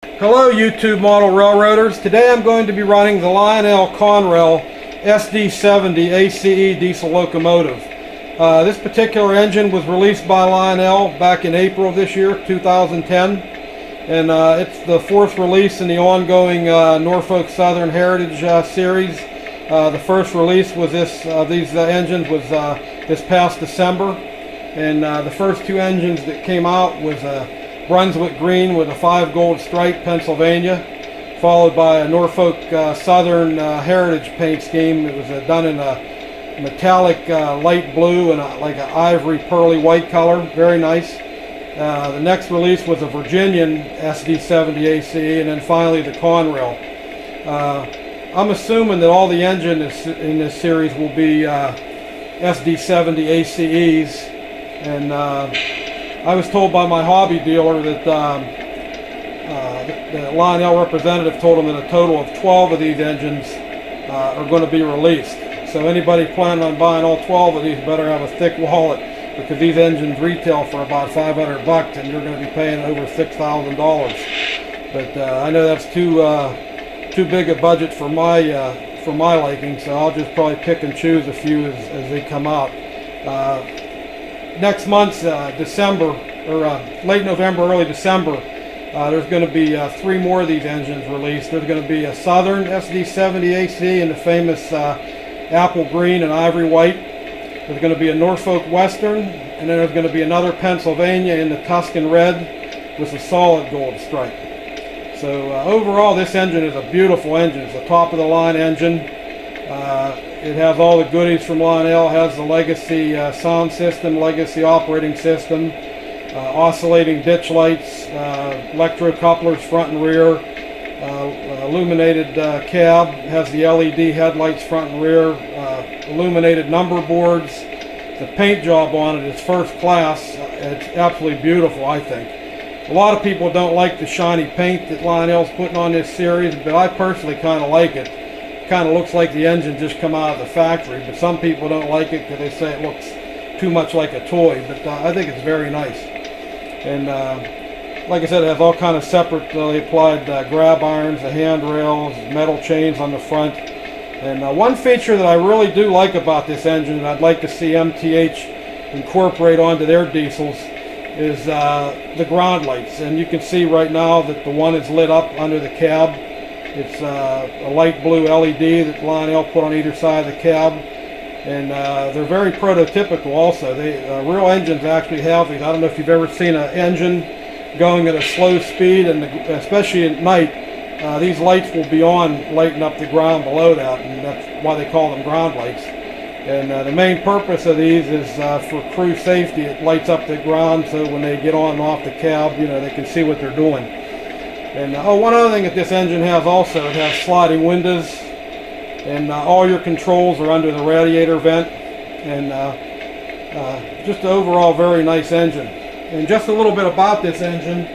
Hello YouTube model railroaders. Today I'm going to be running the Lionel Conrail SD70 ACE diesel locomotive. This particular engine was released by Lionel back in April of this year, 2010. And it's the fourth release in the ongoing Norfolk Southern Heritage series. The first release was these engines was this past December. And the first two engines that came out was Brunswick green with a 5 gold stripe, Pennsylvania, followed by a Norfolk Southern Heritage paint scheme. It was done in a metallic light blue and like an ivory pearly white color. Very nice. The next release was a Virginian SD70 ACE, and then finally the Conrail. I'm assuming that all the engines in this series will be SD70 ACEs, and I was told by my hobby dealer that the Lionel representative told him that a total of 12 of these engines are going to be released. So anybody planning on buying all 12 of these better have a thick wallet, because these engines retail for about $500 and you're going to be paying over $6,000. But I know that's too big a budget for my liking, so I'll just probably pick and choose a few as they come out. Next month's December, or late November, early December, there's going to be 3 more of these engines released. There's going to be a Southern SD70 AC in the famous apple green and ivory white. There's going to be a Norfolk Western, and then there's going to be another Pennsylvania in the Tuscan red with a solid gold stripe. So overall, this engine is a beautiful engine. It's a top-of-the-line engine. It has all the goodies from Lionel. It has the legacy sound system, legacy operating system, oscillating ditch lights, electro couplers front and rear, illuminated cab. It has the LED headlights front and rear, illuminated number boards. The paint job on it is first class. It's absolutely beautiful, I think. A lot of people don't like the shiny paint that Lionel's putting on this series, but I personally kind of like it. Kind of looks like the engine just come out of the factory, but some people don't like it because they say it looks too much like a toy, but I think it's very nice. And like I said, it has all kind of separately applied grab irons, the handrails, metal chains on the front. And one feature that I really do like about this engine, and I'd like to see MTH incorporate onto their diesels, is the ground lights. And you can see right now that the one is lit up under the cab. It's a light blue LED that Lionel put on either side of the cab, and they're very prototypical also. Real engines actually have these. I don't know if you've ever seen an engine going at a slow speed, and especially at night, these lights will be on lighting up the ground below that, and that's why they call them ground lights. And the main purpose of these is for crew safety. It lights up the ground so when they get on and off the cab, you know, they can see what they're doing. And one other thing that this engine has also, it has sliding windows, and all your controls are under the radiator vent, and just an overall very nice engine. And just a little bit about this engine.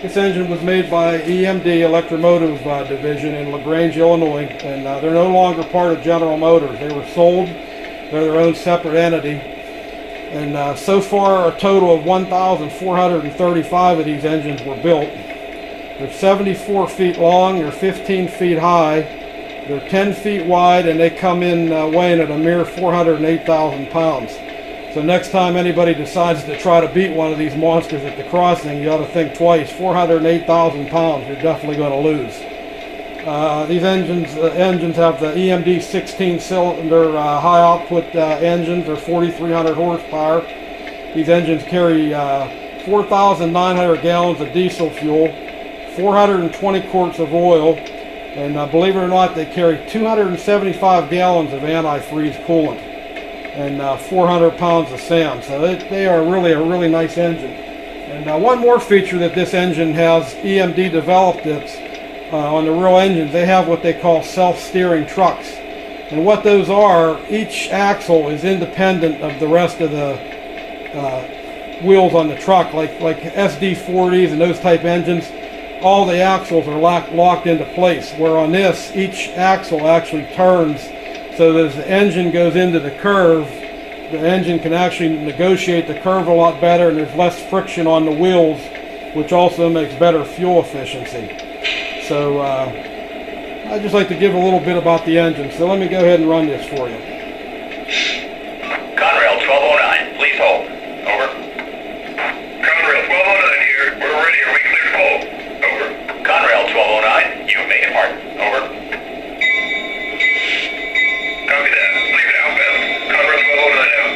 This engine was made by EMD Electromotive Division in LaGrange, Illinois, and they're no longer part of General Motors. They were sold. They're their own separate entity. And so far, a total of 1,435 of these engines were built. They're 74 feet long, they're 15 feet high, they're 10 feet wide, and they come in weighing at a mere 408,000 pounds. So next time anybody decides to try to beat one of these monsters at the crossing, you ought to think twice. 408,000 pounds, you're definitely going to lose. These engines have the EMD 16-cylinder high-output engines. They're 4,300 horsepower. These engines carry 4,900 gallons of diesel fuel, 420 quarts of oil, and believe it or not, they carry 275 gallons of antifreeze coolant and 400 pounds of sand. So they are really a really nice engine. And one more feature that this engine has, EMD developed it. On the real engines, they have what they call self-steering trucks. And what those are, each axle is independent of the rest of the wheels on the truck. Like SD40s and those type engines, all the axles are locked into place. Where on this, each axle actually turns so that as the engine goes into the curve, the engine can actually negotiate the curve a lot better, and there's less friction on the wheels which also makes better fuel efficiency. So I'd just like to give a little bit about the engine. So let me go ahead and run this for you. Conrail 1209, please hold. Over. Conrail 1209 here. We're ready. Are we clear to hold? Over. Conrail 1209, you've made it, Mark. Over. Copy that. Leave it outbound. Conrail 1209 out.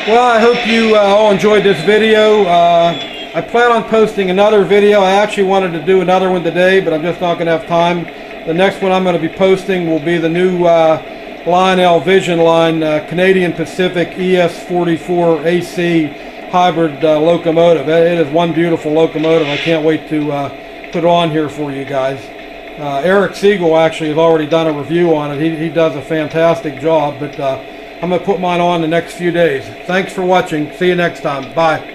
Well, I hope you all enjoyed this video. I plan on posting another video. I actually wanted to do another one today, but I'm just not going to have time. The next one I'm going to be posting will be the new Lionel Vision Line Canadian Pacific ES44 AC hybrid locomotive. It is one beautiful locomotive. I can't wait to put it on here for you guys. Eric Siegel actually has already done a review on it. He does a fantastic job, but I'm going to put mine on the next few days. Thanks for watching. See you next time. Bye.